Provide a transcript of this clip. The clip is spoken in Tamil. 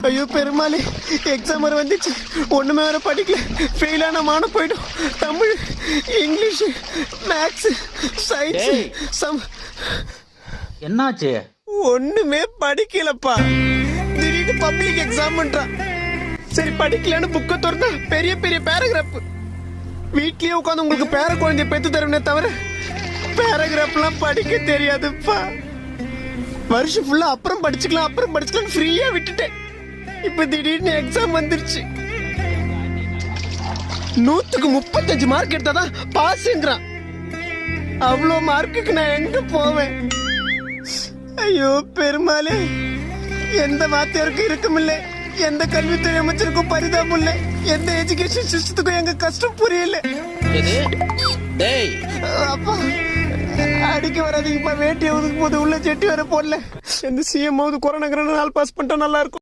ஐயோ பெருமாளே, எக்ஸாம் வர வந்துச்சு, ஒண்ணுமே வேற படிக்கல, ஃபெயில் ஆன மான போயிடும். தமிழ், இங்கிலீஷ், மேக்ஸ், சயின்ஸ், என்னாச்சு? ஒண்ணுமே படிக்கலப்பா. திடீர்னு பப்ளிக் எக்ஸாம் பண்றான். சரி படிக்கலன்னு புக்கை திறந்தா பெரிய பெரிய பேராகிராஃப். வீட்லயே உட்காந்து உங்களுக்கு பேர குழந்தைய பெத்து தருவனே தவிர பேராகிராஃப் எல்லாம் படிக்க தெரியாதுப்பா. வருஷம் ஃபுல்லா அப்புறம் படிச்சுக்கலாம் ஃப்ரீயா விட்டுட்டேன். இப்ப திடீர்னு எக்ஸாம் வந்துருச்சு. 100க்கு 35 மார்க் எடுத்தாதான் பாஸ்ங்கிறான். அவ்வளோ மார்க்குக்கு நான் எங்க போவேன்? ஐயோ பெருமாளே, எந்த வாத்தியாருக்கும் இருக்குமில்ல, எந்த கல்வித்துறை அமைச்சருக்கும் பரிதாபம் இல்ல, எந்த எஜுகேஷன் சிஸ்டத்துக்கும் எங்க கஷ்டம் புரியல. அப்பா அடிக்க வராதீங்கப்பா, வேட்டி ஒதுக்கும் போது உள்ள செட்டி வர போடல. எந்த சிஎம் கொரோனா நாள் பாஸ் பண்ணிட்டா நல்லா இருக்கும்.